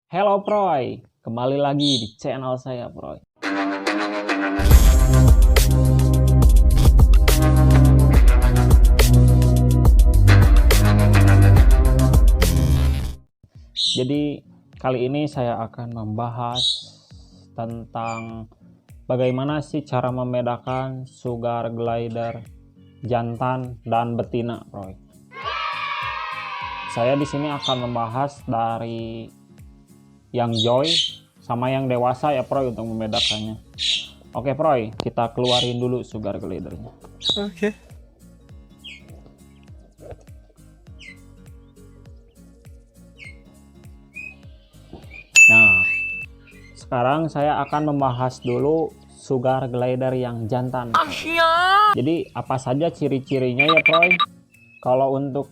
Hello Proy, kembali lagi di channel saya Proy. Jadi kali ini saya akan membahas tentang bagaimana sih cara membedakan sugar glider jantan dan betina Proy. Saya di sini akan membahas dari yang joy sama yang dewasa ya Proy untuk membedakannya. Oke Proy, kita keluarin dulu sugar glidernya. Oke. Nah, sekarang saya akan membahas dulu sugar glider yang jantan. Jadi apa saja ciri-cirinya ya Proy? Kalau untuk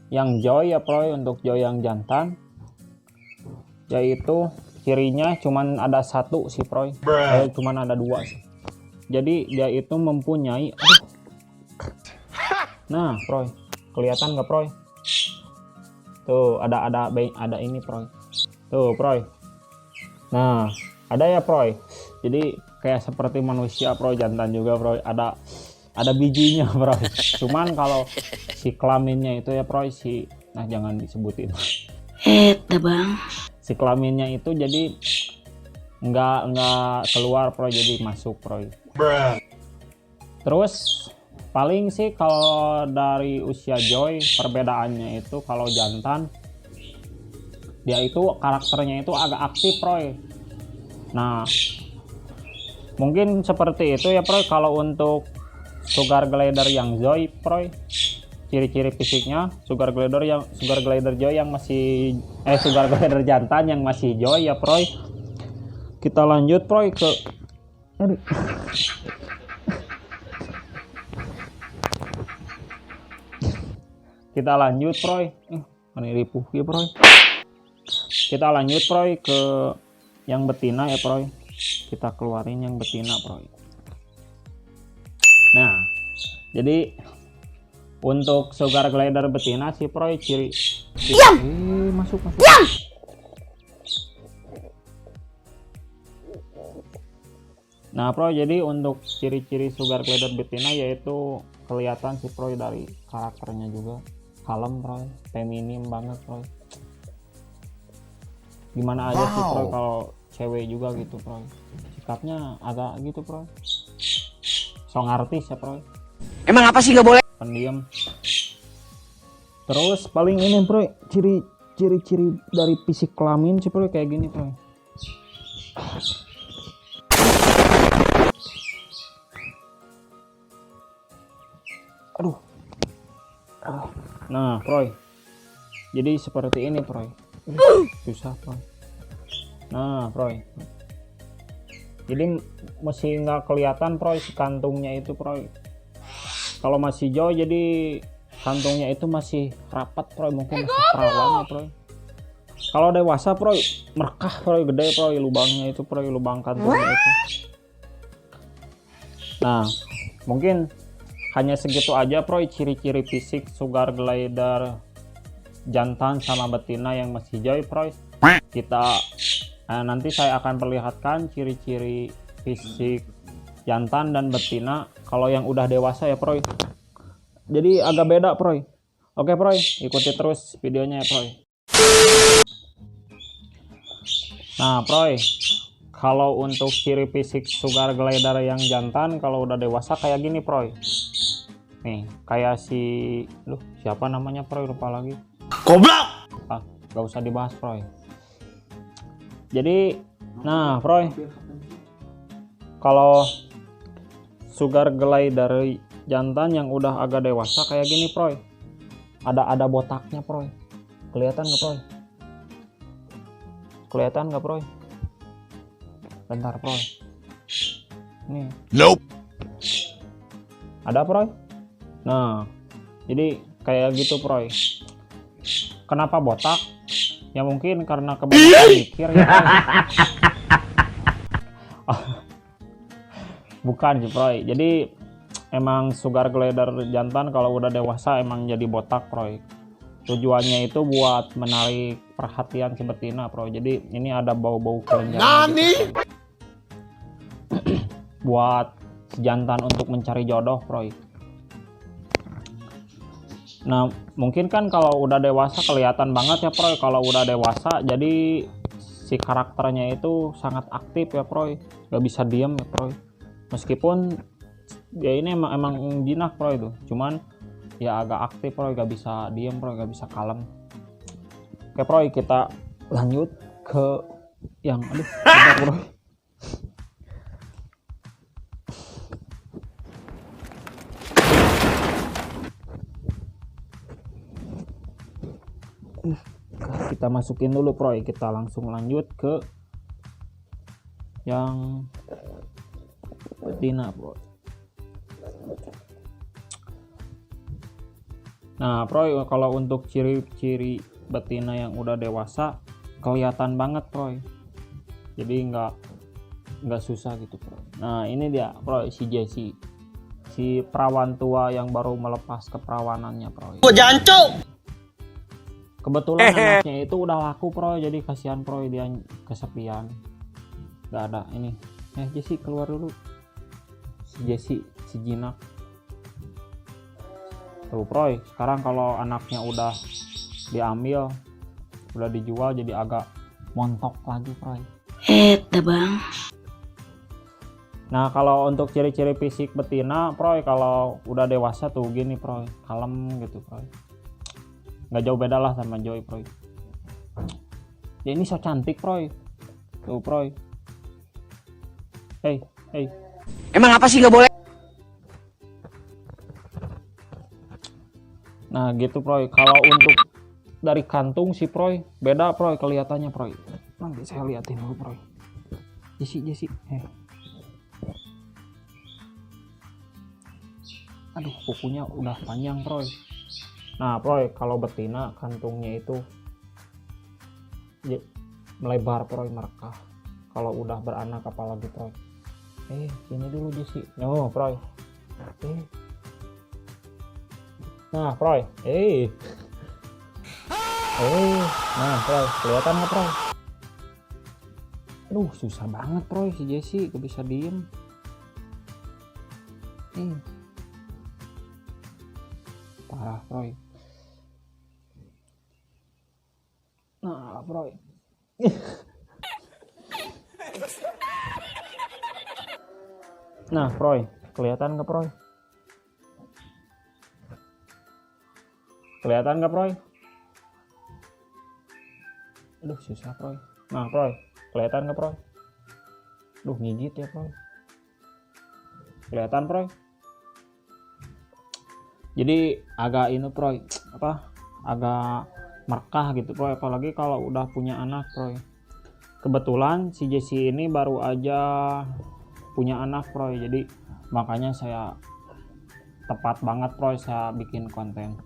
yang joy ya Proy, untuk joy yang jantan, yaitu cirinya cuman ada satu sih Proy, cuman ada dua sih. Jadi dia itu mempunyai, nah Proy, kelihatan nggak Proy? Tuh ada ini Proy, tuh Proy. Nah ada ya Proy. Jadi kayak seperti manusia Proy, jantan juga Proy, ada bijinya Proy. Cuman kalau si kelaminnya itu ya Proy, nah jangan disebutin. Bang. Si kelaminnya itu jadi nggak keluar Proy, jadi masuk Proy. Terus paling sih kalau dari usia joy perbedaannya itu, kalau jantan dia itu karakternya itu agak aktif Proy. Nah mungkin seperti itu ya Proy. Kalau untuk sugar glider yang joy Proy, ciri-ciri fisiknya sugar glider joy yang masih sugar glider jantan yang masih joy ya Proy. Kita lanjut Proy ke kita lanjut Proy. Ini ripuh ya Proy. Kita lanjut Proy ke yang betina ya Proy. Kita keluarin yang betina Proy. Nah jadi untuk sugar glider betina sih Proy, ciri masuk. Nah Proy, jadi untuk ciri-ciri sugar glider betina yaitu kelihatan sih Proy dari karakternya juga kalem Proy, feminim banget Proy. Gimana aja sih Proy kalau cewek juga gitu Proy, sikapnya agak gitu Proy, song artis ya Proy. Emang apa sih nggak boleh? Pendiam. Terus paling ini Proy, ciri-ciri dari fisik kelamin sih Proy kayak gini Proy. Aduh. Nah Proy, jadi seperti ini Proy. Susah Proy. Nah Proy, jadi masih nggak kelihatan Proy si kantungnya itu Proy. Kalau masih jauh jadi kantungnya itu masih rapat Proy, mungkin masih perawan ya Proy. Kalau dewasa Proy merkah Proy, gede Proy lubangnya itu Proy, lubang kantungnya itu. Nah mungkin hanya segitu aja Proy ciri-ciri fisik sugar glider jantan sama betina yang masih joy Proy. Nanti saya akan perlihatkan ciri-ciri fisik jantan dan betina kalau yang udah dewasa ya Proy. Jadi agak beda Proy. Oke Proy, ikuti terus videonya ya Proy. Nah Proy, kalau untuk ciri fisik sugar glider yang jantan kalau udah dewasa kayak gini Proy. Nih kayak siapa namanya Proy, lupa lagi. Goblok. Gak usah dibahas Proy. Jadi nah Proy, kalau sugar glider jantan yang udah agak dewasa kayak gini Proy, ada botaknya Proy. Kelihatan nggak Proy? Kelihatan nggak Proy? Bentar Proy, nih Nope. ada Proy. Nah jadi kayak gitu Proy. Kenapa botak? Ya mungkin karena kebanyakan mikir ya Proy. Bukan sih Proy, jadi emang sugar glider jantan kalau udah dewasa emang jadi botak Proy. tujuannya itu buat menarik perhatian si betina, bro. Jadi ini ada bau-bau kelenjar gitu, buat si jantan untuk mencari jodoh, bro. Nah mungkin kan kalau udah dewasa kelihatan banget ya, bro. Kalau udah dewasa jadi si karakternya itu sangat aktif ya, bro. Gak bisa diem ya, bro. Meskipun ya ini emang jinak, bro, itu cuman ya agak aktif, bro. Gak bisa diem, bro, gak bisa kalem. Oke, bro, kita lanjut ke yang bentar, bro. Kita masukin dulu, bro. Kita langsung lanjut ke yang betina, bro. Nah, bro, kalau untuk ciri-ciri betina yang udah dewasa kelihatan banget, bro. Jadi nggak susah gitu, bro. Nah ini dia, bro, si Jessie, si perawan tua yang baru melepas keperawanannya, bro. Jancuk. Kebetulan anaknya itu udah laku, bro. Jadi kasihan, bro, dia kesepian. Nggak ada ini. Jessie keluar dulu. Si Jessie, si jinak. Tuh, bro, sekarang kalau anaknya udah diambil, udah dijual, jadi agak montok lagi, bro. Dah bang. Nah kalau untuk ciri-ciri fisik betina, bro, kalau udah dewasa tuh gini, bro, kalem gitu, bro. Nggak jauh beda lah sama Joy, bro. Ya ini so cantik, bro. Tuh, bro. Hey. Emang apa sih nggak boleh? Nah gitu, bro. Kalau untuk dari kantung si Proy beda, bro, kelihatannya, bro. Nanti saya liatin dulu, bro. Jessie. Aduh, kukunya udah panjang, bro. Nah, bro, kalau betina kantungnya itu melebar, bro, merekah. Kalau udah beranak apalagi, bro. Sini dulu, Jessie. No, bro. Nah, bro. Nah, bro, kelihatan nggak, bro? Aduh, susah banget, bro, si Jessie gak bisa diem. Parah, bro. Nah, bro. Nah, bro, kelihatan nggak, bro? Kelihatan nggak, bro? Aduh, susah, bro. Nah, bro, kelihatan nggak, bro? Duh, gigit ya, bro. Kelihatan, bro? Jadi agak ini, bro, agak merekah gitu, bro, apalagi kalau udah punya anak, bro. Kebetulan si Jessie ini baru aja punya anak, bro, jadi makanya saya tepat banget, bro, saya bikin konten.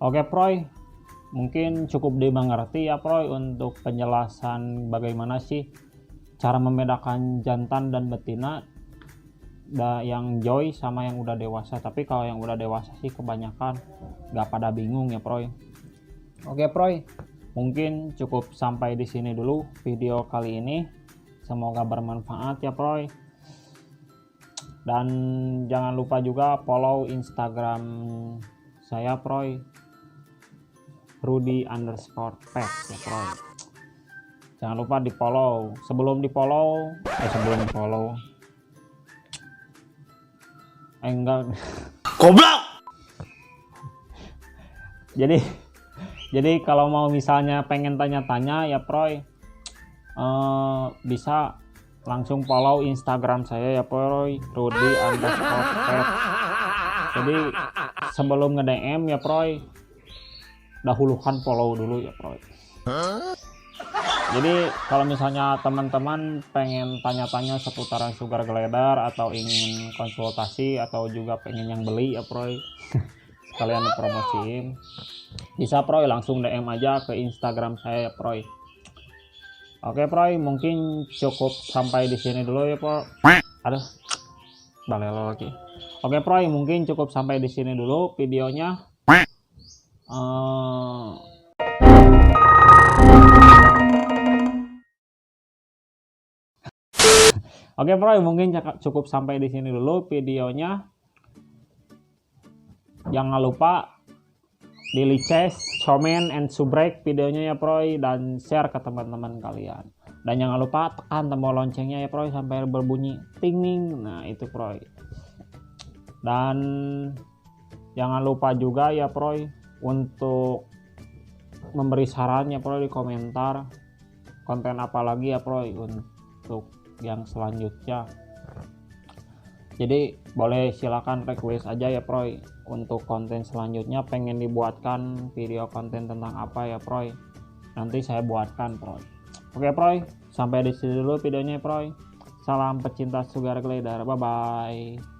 Oke, bro, mungkin cukup dimengerti ya, bro, untuk penjelasan bagaimana sih cara membedakan jantan dan betina, yang Joy sama yang udah dewasa. Tapi kalau yang udah dewasa sih kebanyakan nggak pada bingung ya, bro. Oke, bro, mungkin cukup sampai di sini dulu video kali ini. Semoga bermanfaat ya, bro. Dan jangan lupa juga follow Instagram saya, bro, Rudy_pet ya, bro. Jangan lupa di follow. Sebelum di follow enggak Goblok. jadi kalau mau misalnya pengen tanya-tanya ya, bro, bisa langsung follow Instagram saya ya, bro, Rudy_pet. Jadi sebelum nge-DM ya, bro, dahulukan follow dulu ya, bro. Jadi kalau misalnya teman-teman pengen tanya-tanya seputaran sugar glider atau ingin konsultasi atau juga pengen yang beli ya, bro, sekalian dipromosiin, bisa, bro, langsung DM aja ke Instagram saya ya, bro. Oke, bro, mungkin cukup sampai di sini dulu ya, bro. Aduh, balelo lagi. Oke Proy, mungkin cukup sampai di sini dulu videonya. Oke Proy, mungkin cukup sampai di sini dulu videonya. Jangan lupa di lices, comment, and subrek videonya ya Proy, dan share ke teman-teman kalian. Dan jangan lupa tekan tombol loncengnya ya Proy sampai berbunyi ting ting. Nah itu Proy. Dan jangan lupa juga ya Proy untuk memberi saran ya Proy di komentar konten apa lagi ya Proy untuk yang selanjutnya. Jadi boleh silakan request aja ya Proy untuk konten selanjutnya, pengen dibuatkan video konten tentang apa ya Proy, nanti saya buatkan Proy. Oke Proy, sampai di sini dulu videonya Proy. Salam pecinta sugar glider, bye bye.